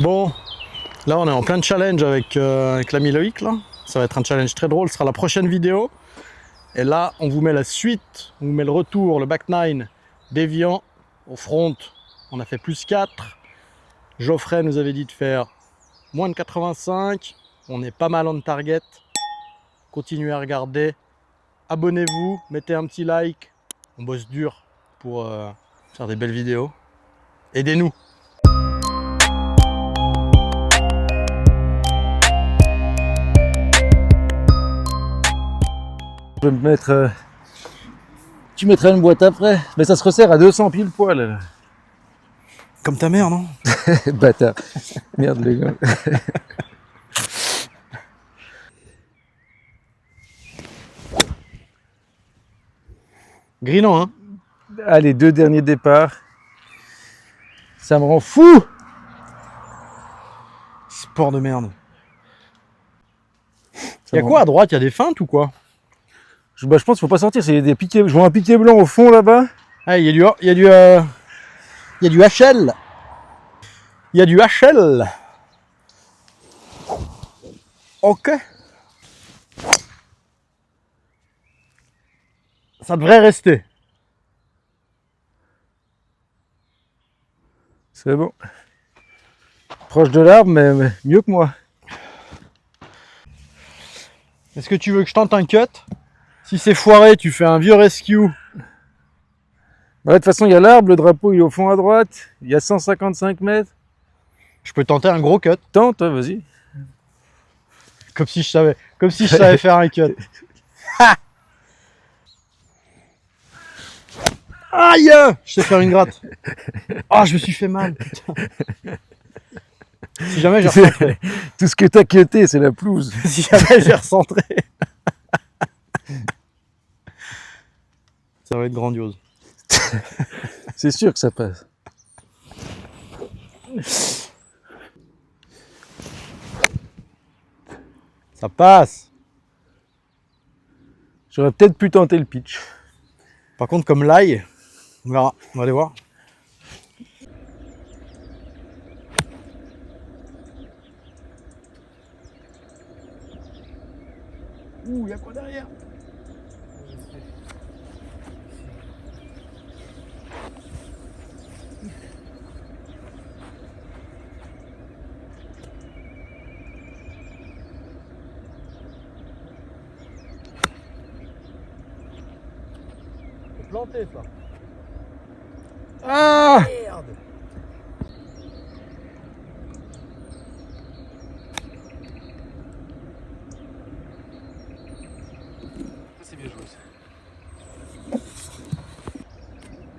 Bon, là on est en plein challenge avec l'ami Loïc là. Ça va être un challenge très drôle, ce sera la prochaine vidéo. Et là on vous met la suite, on vous met le retour, le back 9 déviant au front. On a fait plus 4. Geoffrey nous avait dit de faire moins de 85. On est pas mal on target. Continuez à regarder. Abonnez-vous, mettez un petit like. On bosse dur pour faire des belles vidéos. Aidez-nous. Je vais me mettre... Tu mettras une boîte après, mais ça se resserre à 200 pile poil. Comme ta mère, non? Bâtard. Merde les gars. Grinant, hein? Allez, 2 derniers départs. Ça me rend fou. Sport de merde. Il y a quoi à droite? Il y a des feintes ou quoi? Je pense qu'il faut pas sortir, c'est des piquets. Je vois un piquet blanc au fond là-bas. Ah, il y a du HL. Il y a du HL. Ok. Ça devrait rester. C'est bon. Proche de l'arbre, mais mieux que moi. Est-ce que tu veux que je tente un cut? Si c'est foiré, tu fais un vieux rescue. Bah, de toute façon, il y a l'arbre, le drapeau il est au fond à droite. Il y a 155 mètres. Je peux tenter un gros cut. Tente, hein, vas-y. Comme si je savais faire un cut. Ha! Aïe! Je sais faire une gratte. Ah, je me suis fait mal, putain. Si jamais j'ai recentré. Tout ce que t'as cuté, c'est la pelouse. Si jamais j'ai recentré. Ça va être grandiose. C'est sûr que ça passe. Ça passe. J'aurais peut-être pu tenter le pitch. Par contre, comme l'ail, on verra. On va aller voir. Ouh, il y a quoi derrière? C'est planté ça. Ah! Merde! C'est bien joué ça.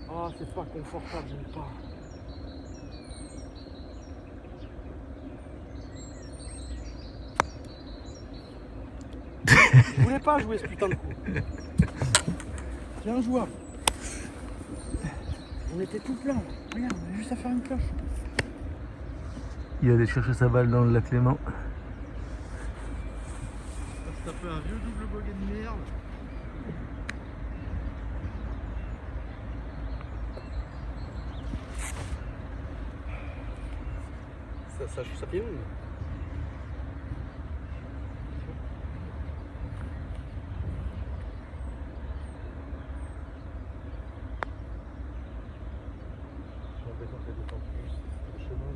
Ah, c'est pas confortable, j'aime pas. Je voulais pas jouer ce putain de coup. C'est injouable. On était tout plein. Regarde, on a juste à faire une cloche. Il allait chercher sa balle dans le lac Léman. On se tapait un vieux double bogey de merde. Ça fait une. J'ai l'impression que ça descend plus le chemin.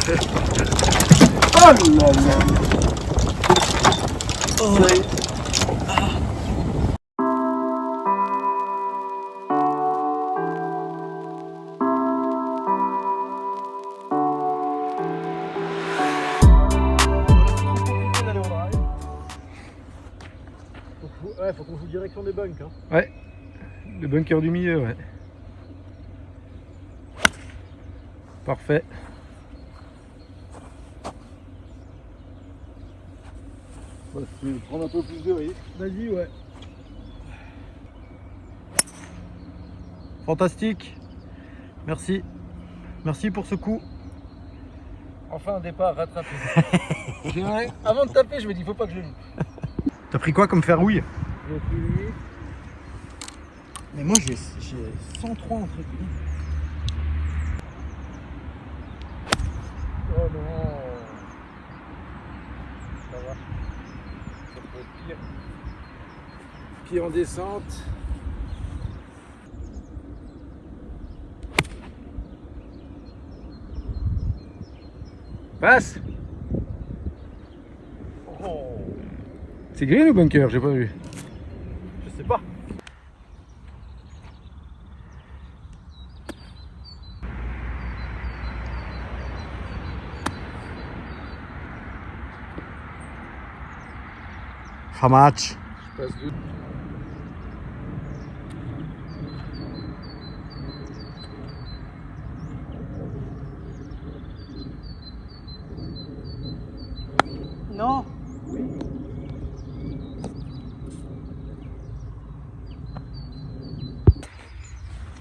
Oh là là. Oh. Ouais, faut qu'on joue direction des bunks. Hein. Ouais. Le bunker du milieu, ouais. Parfait. Je vais prendre un peu plus de risque. Vas-y, ouais. Fantastique. Merci. Merci pour ce coup. Enfin un départ rattrapé. Avant de taper, je me dis faut pas que je le loupe. T'as pris quoi comme fer rouille? J'ai pris lui. Mais moi j'ai 103 en fait. Oh non. Ça va. Ça peut être pire. Pied en descente. Passe. Oh, C'est green ou bunker? J'ai pas vu. je sais pas. How much? Je passe deux. Non.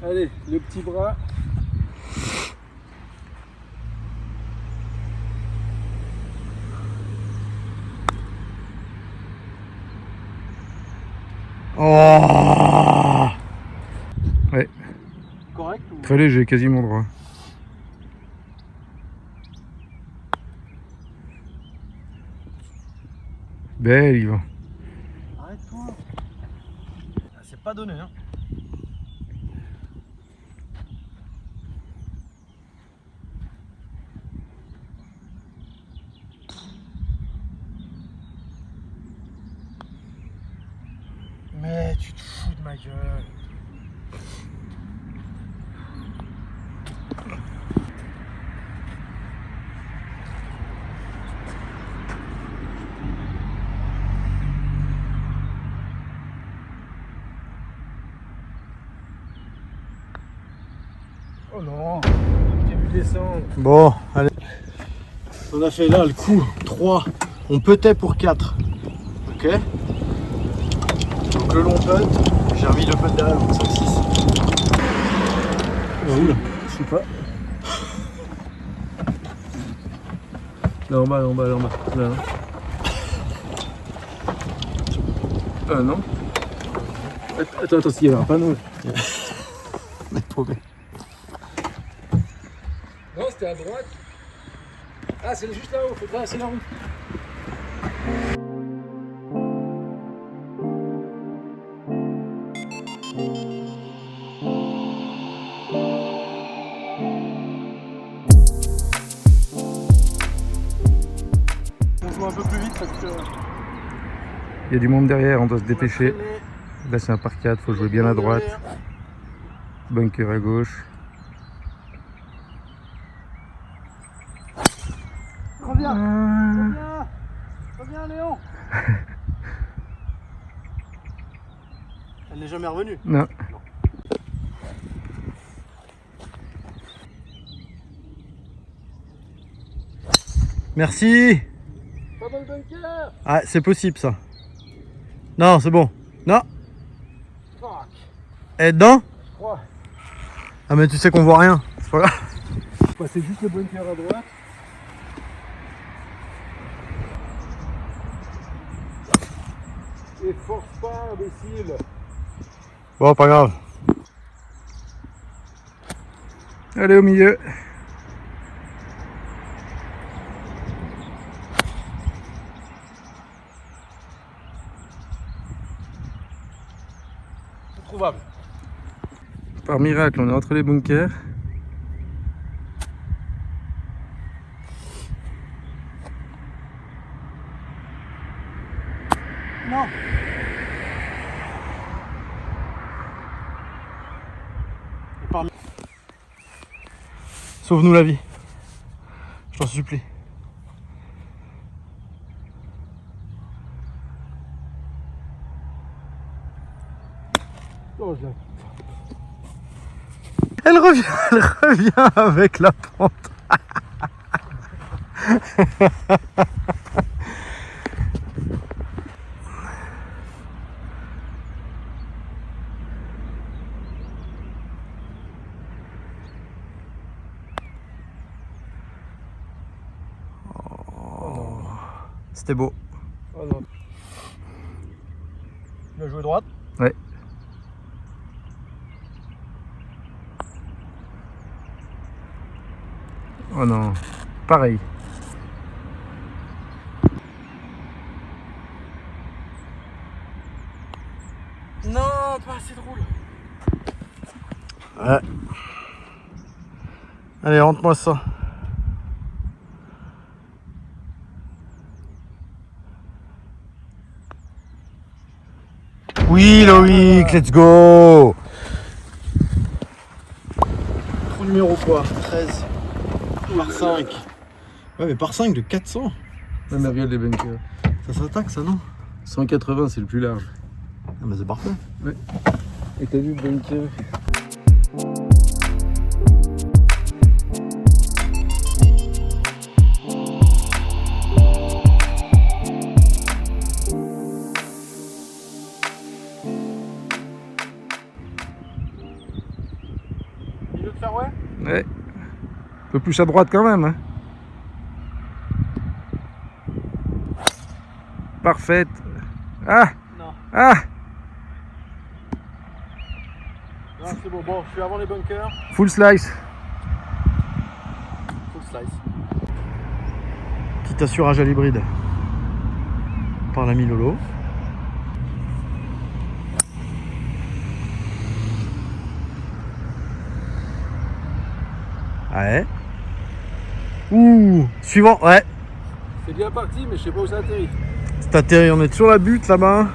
Allez, le petit bras. Oh. Ouais, Correct ou... très léger, quasiment droit. Belle, Yvan. Arrête-toi. Ah, c'est pas donné, hein. Mais tu te fous de ma gueule. Oh non, j'ai vu descendre. Bon, allez. On a fait là le coup 3. On putait pour 4. Ok. Donc le long putt. J'ai remis le putt derrière, donc 5-6. Oula. Je sais pas. Là en bas, là en bas, là en bas. Là. Non. Attends, s'il y avait un panneau. On est paumé. Non, c'était à droite. Ah, c'est juste là-haut, faut traverser la route. On joue un peu plus vite parce que... Il y a du monde derrière, on doit se on va dépêcher. traîner. Là, c'est un par 4, faut jouer bien à droite. Bunker à gauche. Reviens, reviens Léon. Elle n'est jamais revenue. Non. Merci. Pas dans le bunker. Ah, c'est possible ça. Non, c'est bon. Non. Fuck. Elle est dedans? Je crois. Ah mais tu sais qu'on voit rien. C'est pas grave. C'est juste le bunker à droite. Et force pas, imbécile. Bon, pas grave. Allez au milieu. Trouvable. Par miracle, on est entre les bunkers. Non. Sauve-nous la vie. Je t'en supplie. Oh, Elle revient avec la pente. C'était beau. Oh non. Tu as joué droite? Ouais. Oh non, pareil. Non, pas assez drôle. Ouais. Allez, rentre-moi ça. Oui, Loïc, let's go. Trou numéro quoi? 13 par 5. Ouais, mais par 5 de 400. Ouais, mais regarde les bunkers. Ça s'attaque ça, non? 180, c'est le plus large. Ah, mais c'est parfait. Et t'as vu le bunker? Milieu de fairway? Ouais. Un peu plus à droite quand même. Hein. Parfaite. Ah! Non. Ah! Non, c'est bon. Bon, je suis avant les bunkers. Full slice. Full slice. Petit assurage à l'hybride par l'ami Lolo. Ouais. Ouh, suivant, ouais. C'est bien parti, mais je sais pas où ça atterrit. C'est atterri, on est sur la butte là-bas.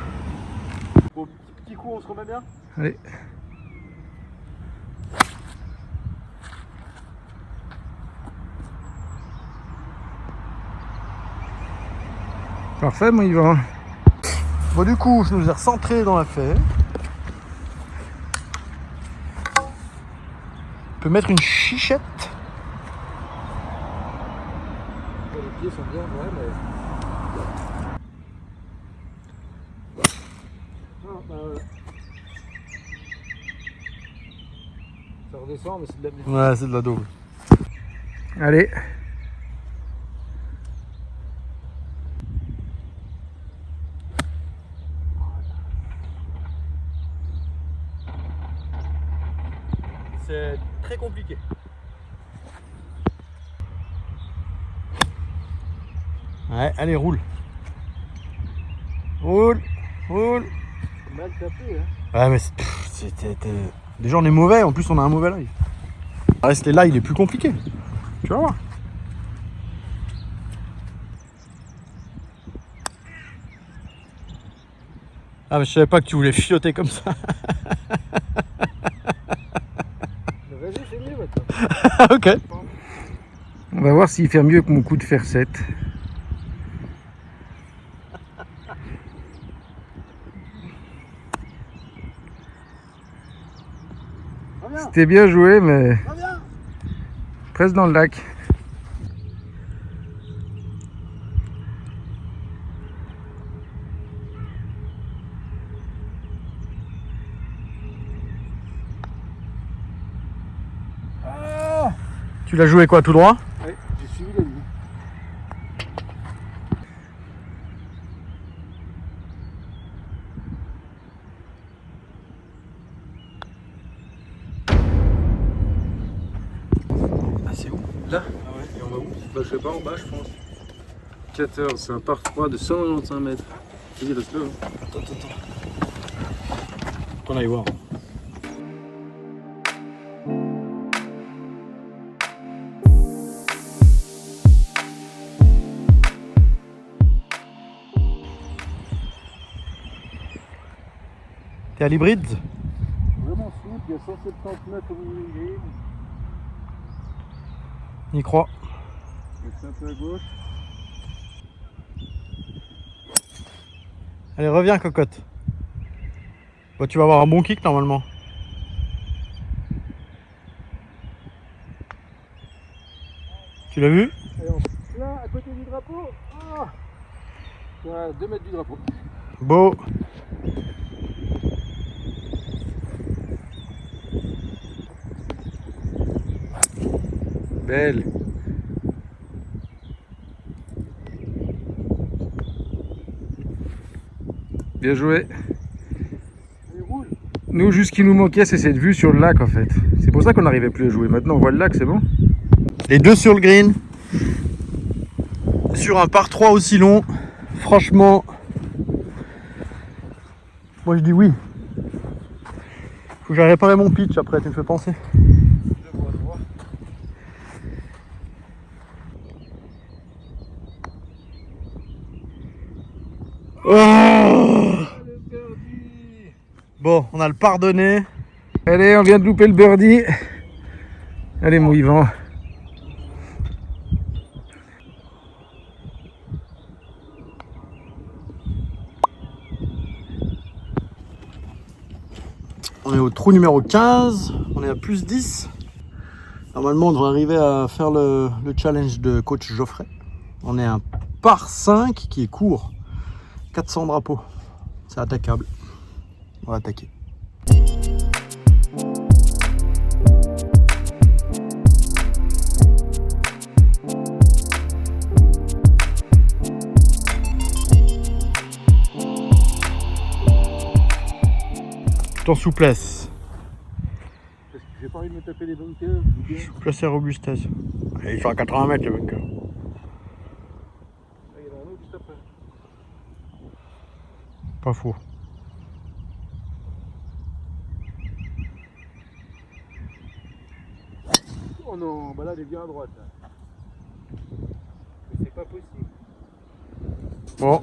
Bon, petit coup, on se remet bien? Allez. Parfait, moi, il va. Bon, du coup, je nous ai recentré dans l'affaire. On peut mettre une chichette. Les pieds sont bien, ouais, mais. Ah, bah, ça redescend, mais c'est de la musique. Ouais, c'est de la double. Allez. C'est très compliqué. Ouais, allez, roule. Roule, roule. Mal tapé, hein. Ouais, mais déjà, on est mauvais, en plus, on a un mauvais live. Rester là, il est plus compliqué. Tu vas voir. Ah, mais je savais pas que tu voulais chioter comme ça. Vas-y, c'est mieux maintenant. Ok. On va voir s'il fait mieux que mon coup de fer 7. C'était bien joué, mais presque dans le lac. Tu l'as joué quoi, tout droit? Oui, j'ai suivi la ligne. Ah, c'est où? Là? Ah ouais, et on va où? Bah, je sais pas, en bas, je pense. 14, c'est un par 3 de 195 mètres. Vas-y, reste là. Attends. Qu'on aille voir. T'es à l'hybride? Vraiment souple, il y a 170 mètres au milieu du green. On y croit. C'est un peu à gauche. Allez, reviens, cocotte. Bon, tu vas avoir un bon kick normalement. Tu l'as vu? Là, à côté du drapeau. Ah, tu es à 2 mètres du drapeau. Beau. Belle. Bien joué. Nous, juste ce qui nous manquait, c'est cette vue sur le lac en fait. C'est pour ça qu'on n'arrivait plus à jouer. Maintenant, on voit le lac, c'est bon. Les deux sur le green. Sur un par 3 aussi long. Franchement, moi je dis oui. Faut que j'aille réparer mon pitch après, tu me fais penser. Oh, bon, on a le pardonné. Allez, on vient de louper le birdie. Allez, mon Yvan. On est au trou numéro 15, on est à plus 10. Normalement, on devrait arriver à faire le challenge de coach Geoffrey. On est à un par 5 qui est court. 400 drapeaux. C'est attaquable. On va attaquer. Tout en souplesse. Parce que j'ai pas envie de me taper les bunkers. Souplesse et robustesse. Et il fait à 80 mètres le bunker. Il y en a un autre juste après. Pas faux. Oh non, bah là, elle est bien à droite. Là. Mais c'est pas possible. Bon.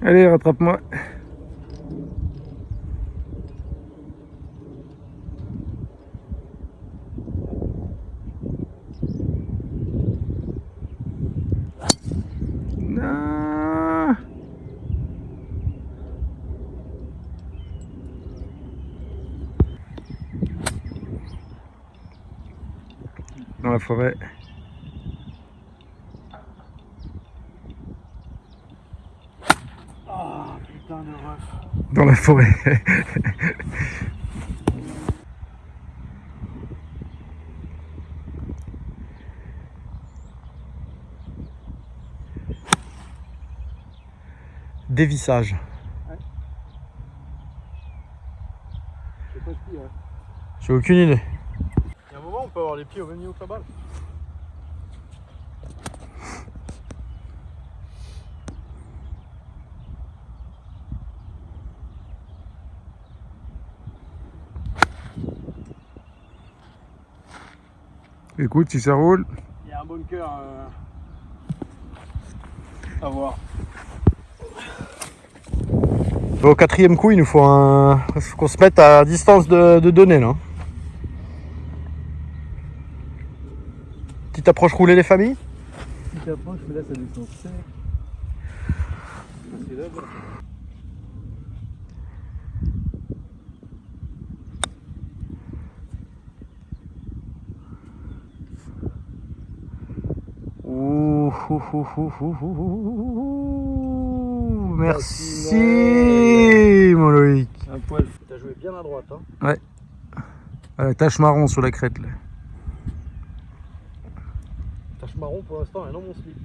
Allez, rattrape-moi. Non. Dans la forêt. Ah, putain de ref. Dans la forêt. Dévissage. Ouais. Je sais pas ce qu'il y a. J'ai aucune idée. Il y a un moment on peut avoir les pieds au même niveau que la balle. Écoute, si ça roule. Il y a un bunker à voir. Au quatrième coup, il nous faut qu'on se mette à distance de données là. Petite approche rouler les familles. Petite approche, mais là ça descend sec. C'est là-bas. Ouh, ouh, ouh, ouh, ouh, ouh. Merci mon Loïc. Un poil. T'as joué bien à droite. Hein. Ouais. À la tache marron sur la crête là. Tache marron pour l'instant, et non mon slip.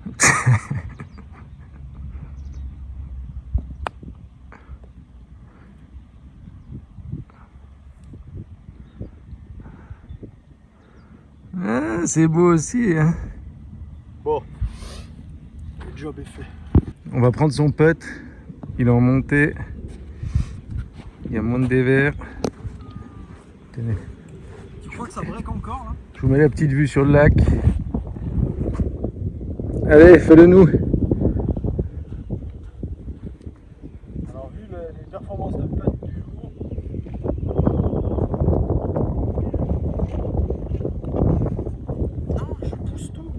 Ah, c'est beau aussi. Hein. Bon, le job est fait. On va prendre son putt. Il est en montée. Il y a moins de dévers. Tenez. Tu crois que ça break encore là? Je vous mets la petite vue sur le lac. Allez, fais-le nous. Alors vu les performances de putt du jour, non, je pousse tout.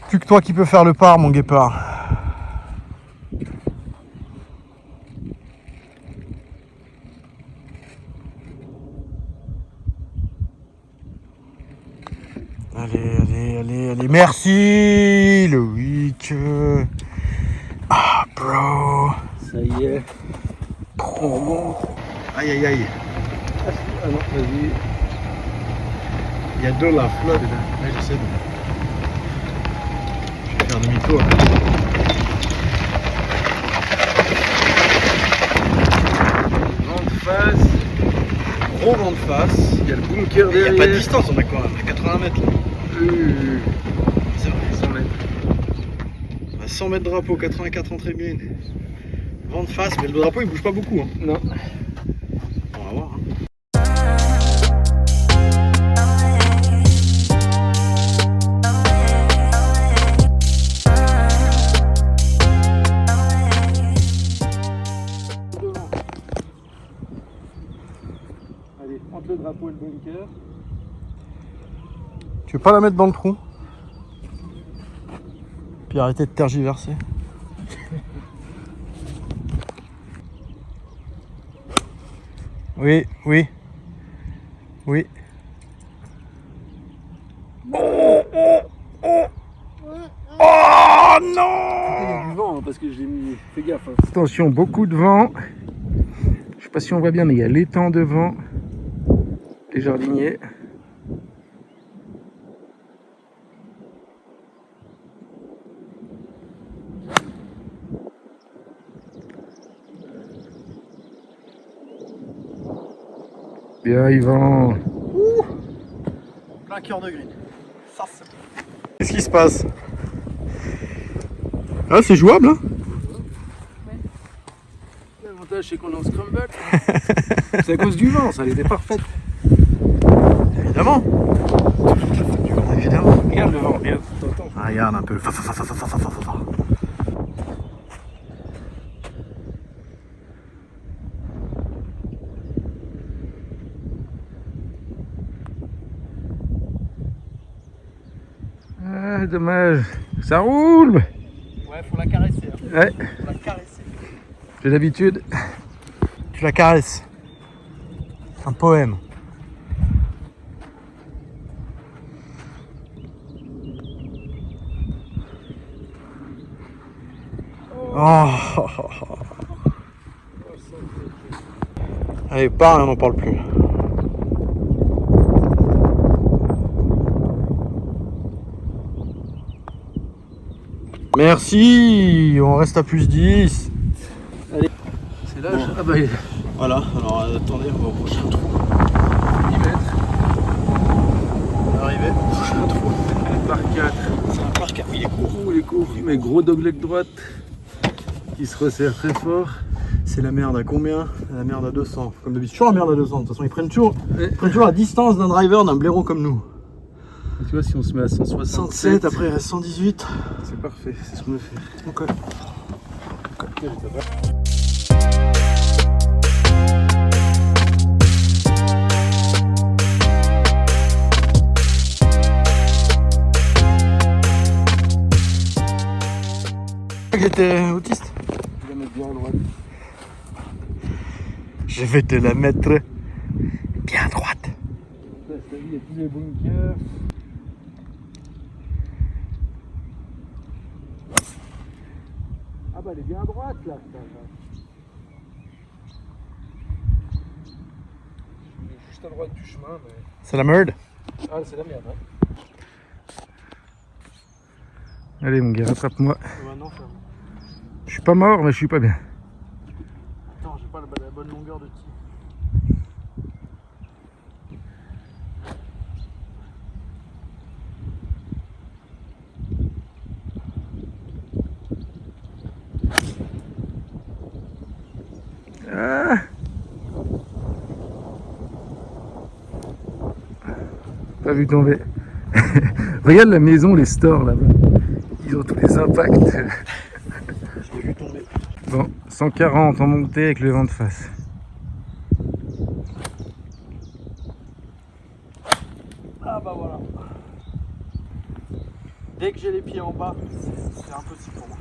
Plus que toi qui peux faire le par, mon guépard. Allez, allez, allez, allez. Merci, Loïc. Ah, bro. Ça y est. On remonte. Aïe, aïe, aïe. Ah non, vas-y. Il y a de la flotte. Ouais, je sais. faire demi-tour. Vent de face. Gros vent de face. Il y a le bunker Il n'y derrière. a pas de distance, on a quoi? On a 80 mètres là. C'est vrai. 100 mètres. On a 100 mètres de drapeau, 84 entrées green. Vent de face, mais le drapeau il bouge pas beaucoup. Hein. Non. On va voir. Hein. Allez, entre le drapeau et le bunker. Tu veux pas la mettre dans le trou? Puis arrêter de tergiverser. Oui, oui. Oui. Oh non! Il y a du vent hein, parce que j'ai mis. Fais gaffe. Hein. Attention, beaucoup de vent. Je sais pas si on voit bien, mais il y a l'étang devant. Les jardiniers. Bien Yvan. Plein cœur de green. Ça c'est... Qu'est-ce qui se passe? Ah c'est jouable hein? L'avantage c'est qu'on est en scramble. C'est à cause du vent, ça, elle était parfaite. Évidemment. Évidemment. Regarde le vent, regarde. T'entends? Ah, regarde un peu. Fa, fa, fa, fa, fa, fa, fa, fa, fa. Ah, dommage. Ça roule. Ouais, faut la caresser. Hein. Ouais, Faut la caresser. j'ai l'habitude. Tu la caresses. C'est un poème. Oh. Allez, pars et on n'en parle plus. Merci, on reste à plus 10. C'est là, ah bah, il est Voilà, alors attendez, on va au prochain trou. 10 mètres. On va arriver. Prochain trou. Par 4. C'est un parc, il est court. Oh, il est court. Mais gros dogleg droite qui se resserre très fort. C'est la merde à combien? La merde à 200. Comme d'habitude, toujours la merde à 200. De toute façon, ils prennent toujours la distance d'un driver, d'un blaireau comme nous. Et tu vois, si on se met à 167, après il reste 118. c'est parfait, c'est ce qu'on veut faire. Ok. Il était autiste. Tu vas mettre bien à droite. Je vais te la mettre bien à droite. Là, t'as vu, il y a tous les bunkers. Ah bah elle est bien à droite là. Elle est juste à droite du chemin mais... C'est la merde. Ah c'est la merde hein. Allez mon gars, rattrape-moi. Je suis pas mort mais je suis pas bien. Attends, j'ai pas la bonne longueur de tir. Ah pas vu tomber. Regarde la maison, les stores là-bas. Ils ont tous les impacts. Je l'ai vu tomber. Bon, 140 en montée avec le vent de face. Ah bah voilà. Dès que j'ai les pieds en bas, c'est impossible pour moi.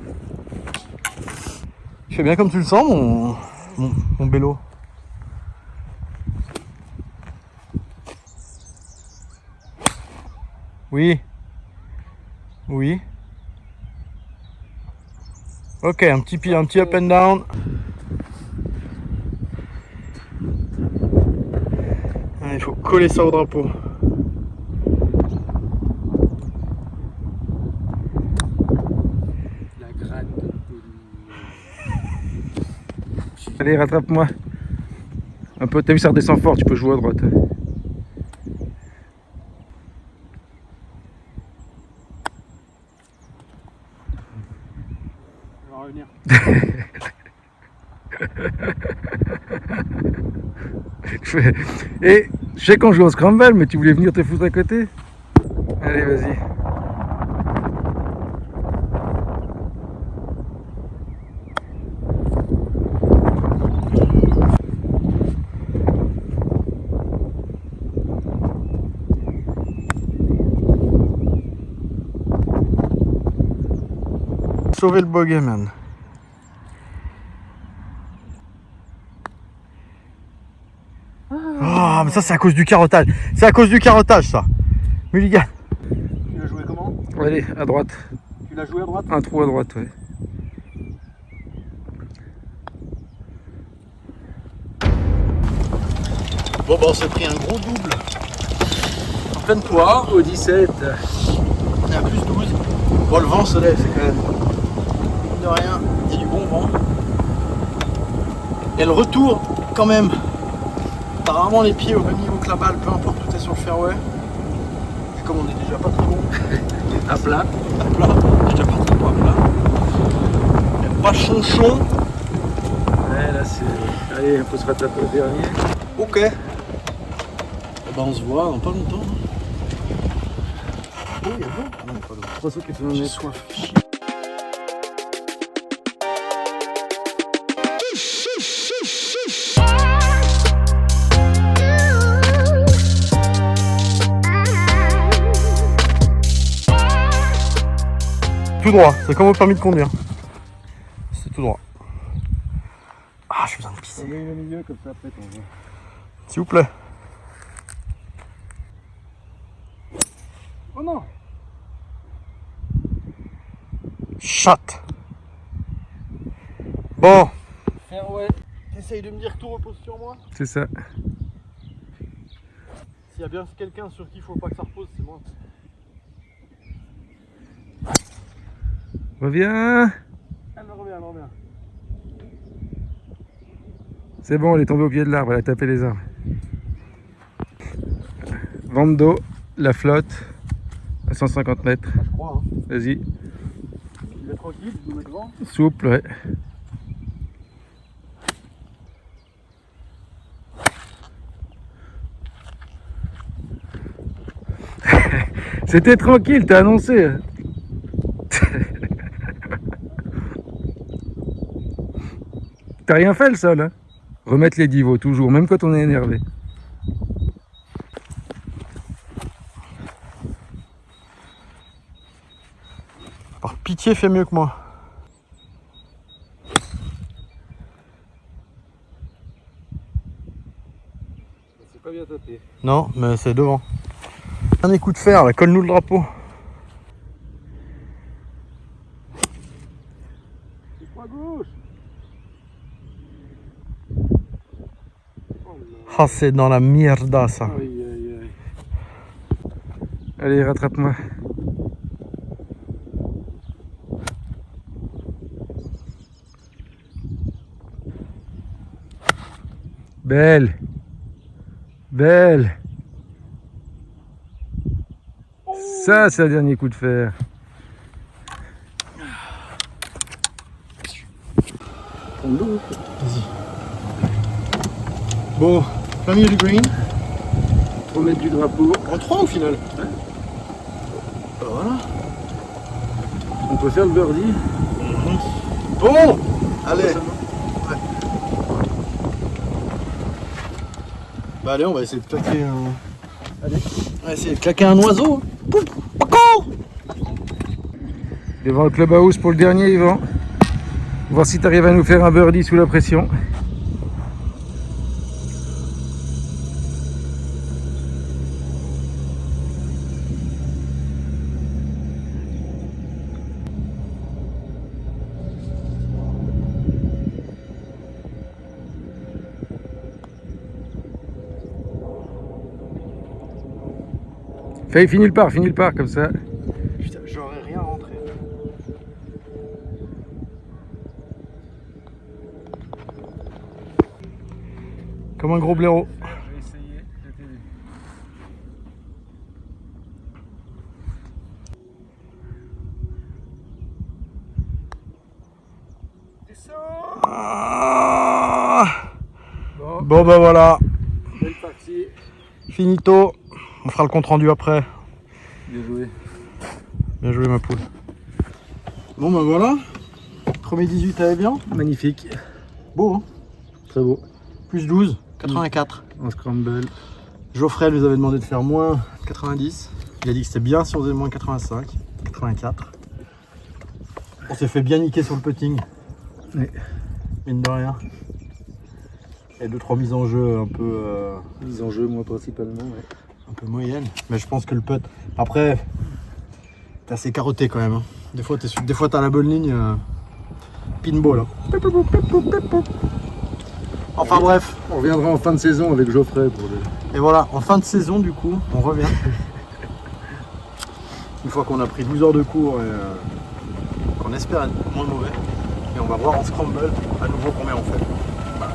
Je fais bien comme tu le sens mon bélo. Oui. Oui. Ok, un petit up and down. Il faut coller ça au drapeau. « 」 « 」 « 」 « 」 « 」 « 」 « 」 « 」 « 」 « 」 « 」 « 」 « 」 « 」 « 」 « 」 « 」 « 」 « 」 « 」 « 」 « 」 « 」 « 」 « 」 « 」 « 」 » « 」 « 」 » « Allez, rattrape-moi. Un peu, t'as vu, ça redescend fort, tu peux jouer à droite. On va revenir. Et je sais qu'on joue au scramble, mais tu voulais venir te foutre à côté? Allez, vas-y. Sauver le bogey, man. Ah, mais ça c'est à cause du carottage. C'est à cause du carottage, ça. Mulligan. Tu l'as joué comment? Allez, à droite. Tu l'as joué à droite? Un trou à droite, ouais. Bon, bah on s'est pris un gros double. En pleine poire, au 17. On est à plus 12. Bon, le vent se lève, c'est quand même. Mine de rien, il y a du bon vent. Et le retour, quand même. T'as rarement les pieds au même niveau que la balle, peu importe où t'es sur le fairway. Et comme on est déjà pas très bon. À plat. À plat, déjà pas très bon à plat. Il n'y a pas chonchon. Ouais, là c'est. Allez, on peut se rattraper au dernier. Ok. Et ben on se voit dans pas longtemps. Oh, il y a de l'eau. Ah non, il n'y a pas d'eau. 380 J'ai mètres. soif. Tout droit, c'est comme au permis de conduire. C'est tout droit. Ah, j'ai besoin de pisser. On met le milieu comme ça, après on voit. S'il vous plaît. Oh non! Chatte. Bon. Fairway. T'essayes de me dire que tout repose sur moi. C'est ça. S'il y a bien quelqu'un sur qui il faut pas que ça repose, c'est moi. Reviens! Elle me revient, elle me revient. C'est bon, elle est tombée au pied de l'arbre, elle a tapé les arbres. Vent de dos, la flotte, à 150 mètres. Ah, je crois, hein. Vas-y, Il est tranquille, je vous mets devant. souple, ouais. C'était tranquille, t'as annoncé. T'as rien fait le sol, hein? Remettre les divots, toujours, même quand on est énervé. Par pitié, fais mieux que moi. C'est pas bien tapé. Non, mais c'est devant. Dernier coup de fer, là, colle-nous le drapeau. C'est pas gauche. Ah, c'est dans la mierda, ça. Aïe, aïe, aïe. Allez, rattrape-moi. Belle. Belle. Ça, c'est le dernier coup de fer. Vas-y. Bon, plein milieu du green. 3 mètres du drapeau. En 3 au final. Ouais. Voilà. On peut faire le birdie. Bon, allez. Bah allez, on va essayer de claquer un... Allez. On va essayer de claquer un oiseau. Poup, paco. Devant le clubhouse pour le dernier, Yvan. Voir si tu arrives à nous faire un birdie sous la pression. Fais, finis le par, comme ça. Putain, j'aurais rien rentré. Comme un gros blaireau. Je vais essayer, je t'ai vu. Descends. Ah Bon, bon bah voilà, belle partie. finito. On fera le compte rendu après. Bien joué. Bien joué ma poule. Bon bah voilà. Premier 18 à Evian. Magnifique. Beau hein. Très beau. Plus 12, 84. En scramble. Geoffrey lui avait demandé de faire moins 90. Il a dit que c'était bien si on faisait moins 85, 84. On s'est fait bien niquer sur le putting. Oui. Mine de rien. Et 2-3 mises en jeu un peu, Mise en jeu, moi principalement. Ouais. un peu moyennes. Mais je pense que le putt. Après, t'es assez carotté quand même. Hein. Des fois t'as la bonne ligne. Pinball. Hein. Enfin bref. On reviendra en fin de saison avec Geoffrey pour le. Et voilà, en fin de saison du coup, on revient. Une fois qu'on a pris 12 heures de cours et qu'on espère être moins mauvais. Et on va voir en scramble à nouveau combien on fait. Voilà.